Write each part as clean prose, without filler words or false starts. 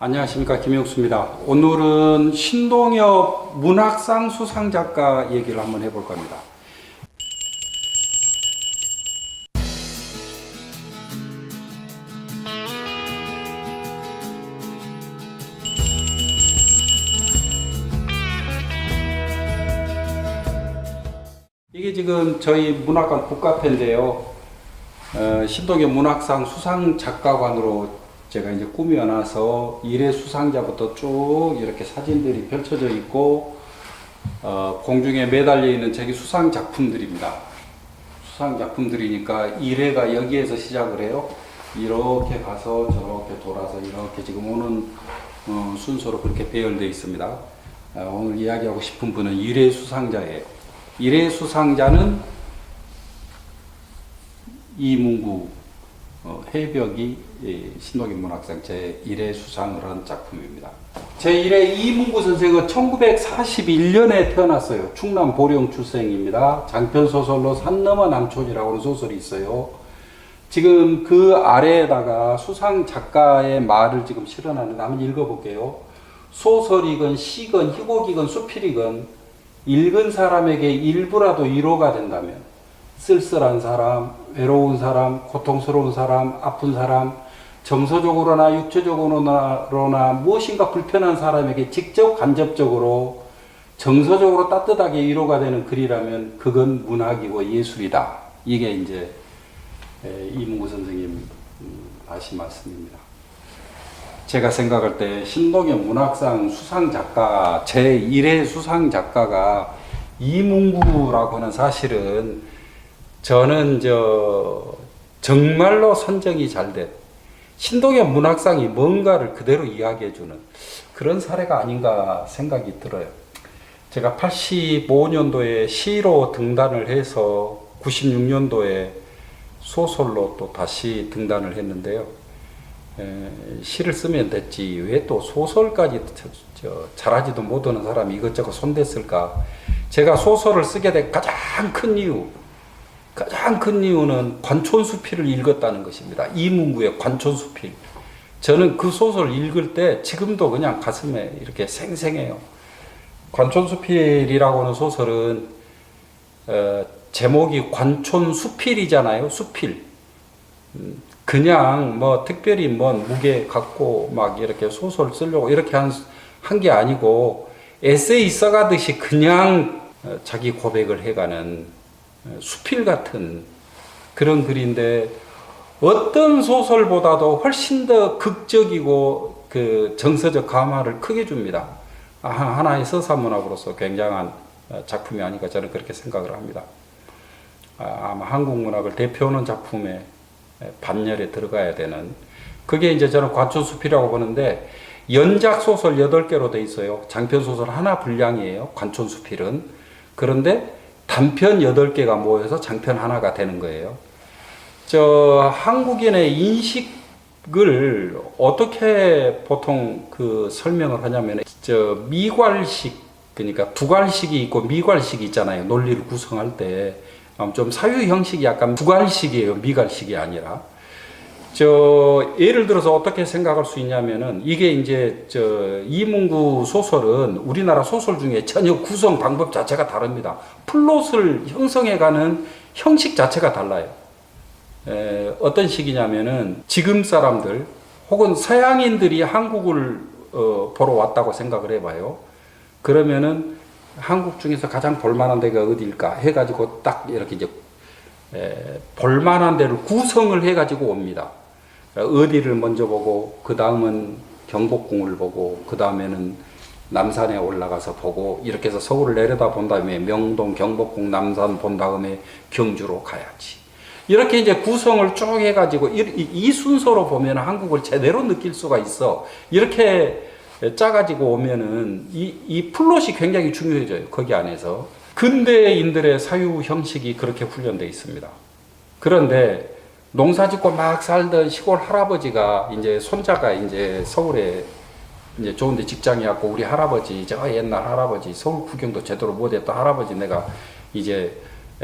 안녕하십니까, 김영수입니다. 오늘은 신동엽 문학상 수상작가 얘기를 한번 해볼 겁니다. 이게 지금 저희 문학관 북카페인데요. 신동엽 문학상 수상작가관으로 제가 이제 꾸며놔서 1회 수상자부터 쭉 이렇게 사진들이 펼쳐져 있고, 공중에 매달려 있는 저기 수상 작품들입니다. 수상 작품들이니까 1회가 여기에서 시작을 해요. 이렇게 가서 저렇게 돌아서 이렇게 지금 오는 순서로 그렇게 배열되어 있습니다. 오늘 이야기하고 싶은 분은 1회 수상자예요. 1회 수상자는 이문구 해벽이 신동엽 문학상 제1회 수상을 한 작품입니다. 제1회 이문구 선생은 1941년에 태어났어요. 충남 보령 출생입니다. 장편소설로 산 너머 남촌이라고 하는 소설이 있어요. 지금 그 아래에다가 수상 작가의 말을 지금 실어놨는데 한번 읽어볼게요. 소설이건 시건 희곡이건 수필이건 읽은 사람에게 일부라도 위로가 된다면 쓸쓸한 사람, 외로운 사람, 고통스러운 사람, 아픈 사람, 정서적으로나 육체적으로나 무엇인가 불편한 사람에게 직접 간접적으로 정서적으로 따뜻하게 위로가 되는 글이라면 그건 문학이고 예술이다. 이게 이제 이문구 선생님 하신 말씀입니다. 제가 생각할 때 신동엽 문학상 수상작가 제1회 수상작가가 이문구라고 하는 사실은 저는 정말로 선정이 잘 된 신동엽 문학상이 뭔가를 그대로 이야기해주는 그런 사례가 아닌가 생각이 들어요. 제가 85년도에 시로 등단을 해서 96년도에 소설로 또 다시 등단을 했는데요. 시를 쓰면 됐지 왜 또 소설까지 잘하지도 못하는 사람이 이것저것 손댔을까. 제가 소설을 쓰게 된 가장 큰 이유는 관촌수필을 읽었다는 것입니다. 이문구의 관촌수필. 저는 그 소설을 읽을 때 지금도 그냥 가슴에 이렇게 생생해요. 관촌수필이라고 하는 소설은 제목이 관촌수필이잖아요. 수필. 그냥 뭐 특별히 뭐 무게 갖고 막 이렇게 소설 쓰려고 이렇게 한 게 아니고 에세이 써가듯이 그냥 자기 고백을 해가는 수필 같은 그런 글인데 어떤 소설보다도 훨씬 더 극적이고 그 정서적 감화를 크게 줍니다. 하나의 서사문학으로서 굉장한 작품이 아닌가 저는 그렇게 생각을 합니다. 아마 한국 문학을 대표하는 작품에 반열에 들어가야 되는 그게 이제 저는 관촌수필이라고 보는데 연작 소설 8개로 돼 있어요. 장편 소설 하나 분량이에요. 관촌수필은. 그런데 단편 8개가 모여서 장편 하나가 되는 거예요. 한국인의 인식을 어떻게 보통 그 설명을 하냐면, 미괄식, 그러니까 두괄식이 있고 미괄식이 있잖아요. 논리를 구성할 때. 좀 사유 형식이 약간 두괄식이에요. 미괄식이 아니라. 예를 들어서 어떻게 생각할 수 있냐면은, 이게 이제, 이문구 소설은 우리나라 소설 중에 전혀 구성 방법 자체가 다릅니다. 플롯을 형성해가는 형식 자체가 달라요. 어떤 식이냐면은, 지금 사람들, 혹은 서양인들이 한국을 보러 왔다고 생각을 해봐요. 그러면은, 한국 중에서 가장 볼만한 데가 어디일까 해가지고 딱 이렇게 이제, 볼만한 데를 구성을 해가지고 옵니다. 어디를 먼저 보고 그 다음은 경복궁을 보고 그 다음에는 남산에 올라가서 보고 이렇게 해서 서울을 내려다 본 다음에 명동, 경복궁, 남산 본 다음에 경주로 가야지. 이렇게 이제 구성을 쭉 해가지고 이 순서로 보면 한국을 제대로 느낄 수가 있어. 이렇게 짜가지고 오면은 이 플롯이 굉장히 중요해져요. 거기 안에서. 근대인들의 사유 형식이 그렇게 훈련되어 있습니다. 그런데 농사 짓고 막 살던 시골 할아버지가 이제 손자가 이제 서울에 이제 좋은데 직장이 왔고 우리 할아버지, 저 옛날 할아버지 서울 구경도 제대로 못했던 할아버지 내가 이제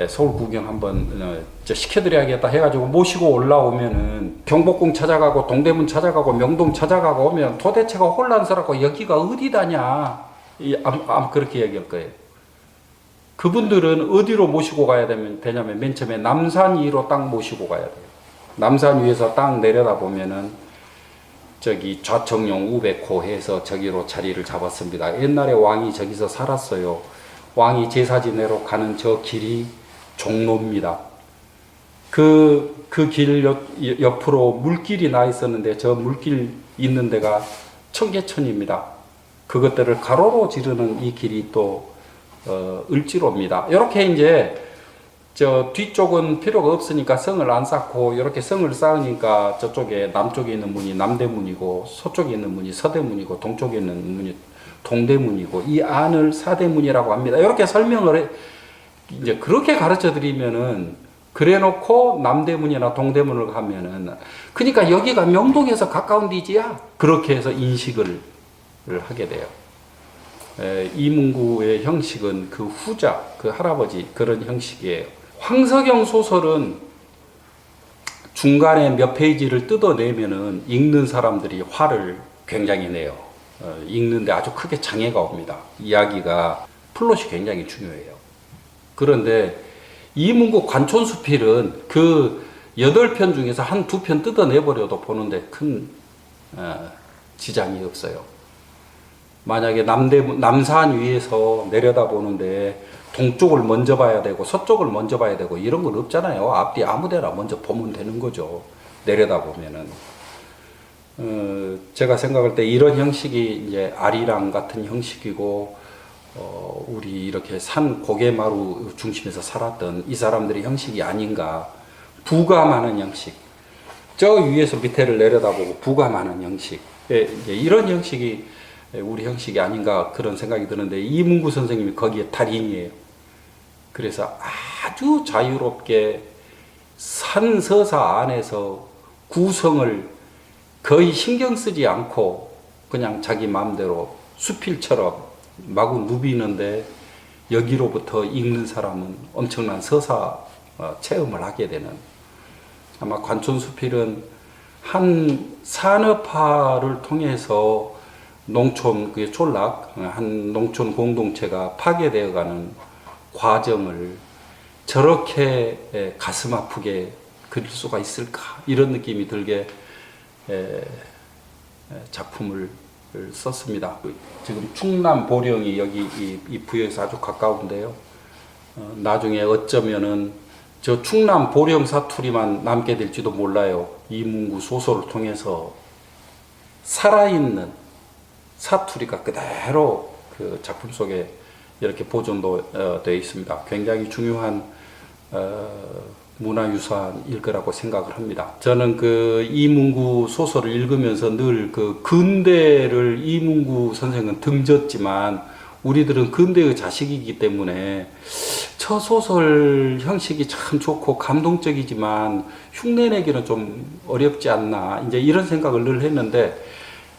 서울 구경 한번 시켜드려야겠다 해가지고 모시고 올라오면은 경복궁 찾아가고 동대문 찾아가고 명동 찾아가고 오면 도대체가 혼란스럽고 여기가 어디다냐 아마 그렇게 얘기할 거예요. 그분들은 어디로 모시고 가야 되냐면 맨 처음에 남산 위로 딱 모시고 가야 돼요. 남산 위에서 딱 내려다 보면은 저기 좌청룡 우백호 해서 저기로 자리를 잡았습니다. 옛날에 왕이 저기서 살았어요. 왕이 제사 지내러 가는 저 길이 종로입니다. 그 길 옆으로 물길이 나 있었는데 저 물길 있는 데가 청계천입니다. 그것들을 가로로 지르는 이 길이 또 을지로입니다. 이렇게 이제 저 뒤쪽은 필요가 없으니까 성을 안 쌓고 이렇게 성을 쌓으니까 저쪽에 남쪽에 있는 문이 남대문이고 서쪽에 있는 문이 서대문이고 동쪽에 있는 문이 동대문이고 이 안을 사대문이라고 합니다. 이렇게 설명을 이제 그렇게 가르쳐 드리면은 그래 놓고 남대문이나 동대문을 가면은 그러니까 여기가 명동에서 가까운 데지야 그렇게 해서 인식을 하게 돼요. 이문구의 형식은 그 후자 그 할아버지 그런 형식이에요. 황석영 소설은 중간에 몇 페이지를 뜯어내면은 읽는 사람들이 화를 굉장히 내요. 읽는데 아주 크게 장애가 옵니다. 이야기가 플롯이 굉장히 중요해요. 그런데 이문구 관촌수필은 그 8편 중에서 한 2편 뜯어내버려도 보는데 큰 지장이 없어요. 만약에 남산 위에서 내려다 보는데 동쪽을 먼저 봐야 되고 서쪽을 먼저 봐야 되고 이런 건 없잖아요. 앞뒤 아무데나 먼저 보면 되는 거죠. 내려다 보면은. 제가 생각할 때 이런 형식이 이제 아리랑 같은 형식이고, 우리 이렇게 산 고개마루 중심에서 살았던 이 사람들의 형식이 아닌가. 부감하는 형식. 저 위에서 밑에를 내려다보고 부감하는 형식. 이런 형식이 우리 형식이 아닌가 그런 생각이 드는데 이문구 선생님이 거기에 달인이에요. 그래서 아주 자유롭게 산서사 안에서 구성을 거의 신경 쓰지 않고 그냥 자기 마음대로 수필처럼 마구 누비는데 여기로부터 읽는 사람은 엄청난 서사 체험을 하게 되는 아마 관촌수필은 한 산업화를 통해서 농촌 그 촌락 한 농촌 공동체가 파괴되어가는 과정을 저렇게 가슴 아프게 그릴 수가 있을까 이런 느낌이 들게 작품을 썼습니다. 지금 충남 보령이 여기 이 부여에서 아주 가까운데요. 나중에 어쩌면은 저 충남 보령 사투리만 남게 될지도 몰라요. 이문구 소설을 통해서 살아있는 사투리가 그대로 그 작품 속에 이렇게 보존되어 있습니다. 굉장히 중요한 문화유산일 거라고 생각을 합니다. 저는 그 이문구 소설을 읽으면서 늘 그 근대를 이문구 선생은 등졌지만 우리들은 근대의 자식이기 때문에 저 소설 형식이 참 좋고 감동적이지만 흉내내기는 좀 어렵지 않나 이제 이런 생각을 늘 했는데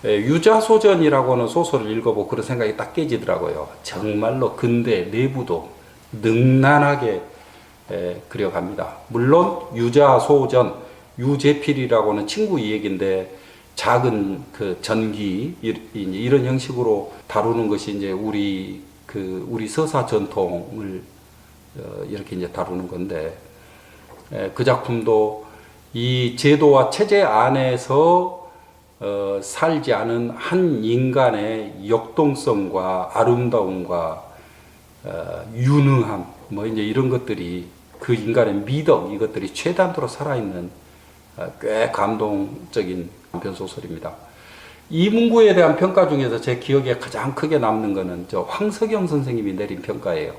유자소전이라고 하는 소설을 읽어보고 그런 생각이 딱 깨지더라고요. 정말로 근대 내부도 능란하게 그려갑니다. 물론 유자소전, 유재필이라고 하는 친구 얘기인데 작은 그 전기 이런 형식으로 다루는 것이 이제 우리 서사 전통을 이렇게 이제 다루는 건데 그 작품도 이 제도와 체제 안에서 살지 않은 한 인간의 역동성과 아름다움과 유능함 뭐 이제 이런 것들이 그 인간의 미덕 이것들이 최단도로 살아있는 꽤 감동적인 단편 소설입니다. 이문구에 대한 평가 중에서 제 기억에 가장 크게 남는 거는 저 황석영 선생님이 내린 평가예요.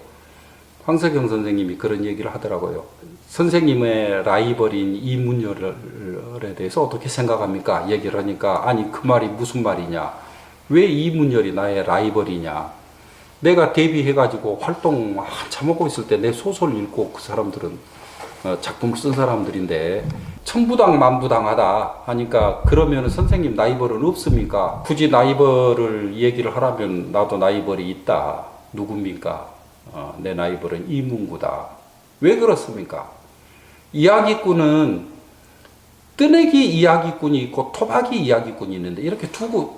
황석영 선생님이 그런 얘기를 하더라고요. 선생님의 라이벌인 이문열에 대해서 어떻게 생각합니까? 얘기를 하니까 아니 그 말이 무슨 말이냐? 왜 이문열이 나의 라이벌이냐? 내가 데뷔해가지고 활동 한참 하고 있을 때 내 소설을 읽고 그 사람들은 작품을 쓴 사람들인데 천부당만부당하다 하니까 그러면 선생님 라이벌은 없습니까? 굳이 라이벌을 얘기를 하라면 나도 라이벌이 있다. 누굽니까? 내 라이벌은 이문구다. 왜 그렇습니까? 이야기꾼은 뜨내기 이야기꾼이 있고 토박이 이야기꾼이 있는데 이렇게 두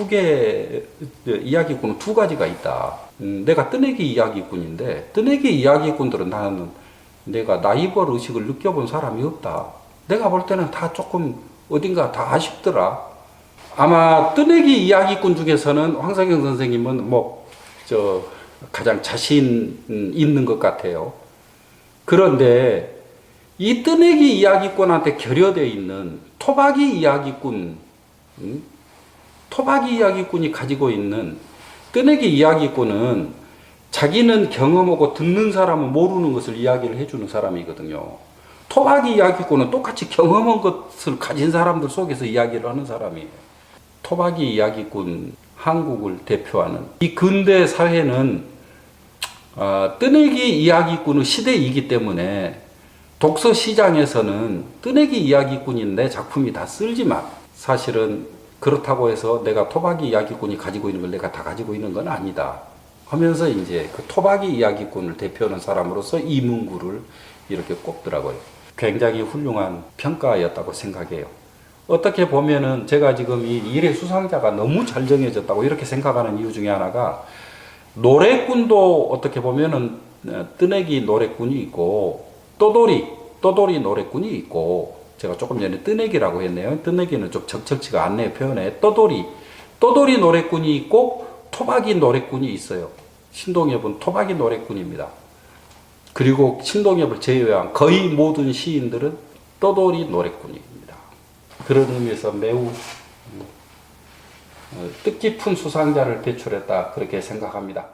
개 이야기꾼은 두 가지가 있다. 내가 뜨내기 이야기꾼인데 뜨내기 이야기꾼들은 나는 내가 나이벌 의식을 느껴본 사람이 없다. 내가 볼 때는 다 조금 어딘가 다 아쉽더라. 아마 뜨내기 이야기꾼 중에서는 황석영 선생님은 가장 자신 있는 것 같아요. 그런데 이 뜨내기 이야기꾼한테 결여되어 있는 토박이 이야기꾼, 토박이 이야기꾼이 가지고 있는 뜨내기 이야기꾼은 자기는 경험하고 듣는 사람은 모르는 것을 이야기를 해주는 사람이거든요. 토박이 이야기꾼은 똑같이 경험한 것을 가진 사람들 속에서 이야기를 하는 사람이에요. 토박이 이야기꾼, 한국을 대표하는 이 근대 사회는 뜨내기 이야기꾼의 시대이기 때문에 독서 시장에서는 뜨내기 이야기꾼인 내 작품이 다 쓸지만 사실은 그렇다고 해서 내가 토박이 이야기꾼이 가지고 있는 걸 내가 다 가지고 있는 건 아니다 하면서 이제 그 토박이 이야기꾼을 대표하는 사람으로서 이 문구를 이렇게 꼽더라고요. 굉장히 훌륭한 평가였다고 생각해요. 어떻게 보면은 제가 지금 이 일의 수상자가 너무 잘 정해졌다고 이렇게 생각하는 이유 중에 하나가 노래꾼도 어떻게 보면은 뜨내기 노래꾼이 있고 떠돌이 노래꾼이 있고 제가 조금 전에 뜨내기라고 했네요. 뜨내기는 좀 적절치가 않네요. 표현에 떠돌이 노래꾼이 있고 토박이 노래꾼이 있어요. 신동엽은 토박이 노래꾼입니다. 그리고 신동엽을 제외한 거의 모든 시인들은 떠돌이 노래꾼입니다. 그런 의미에서 매우 뜻깊은 수상자를 배출했다 그렇게 생각합니다.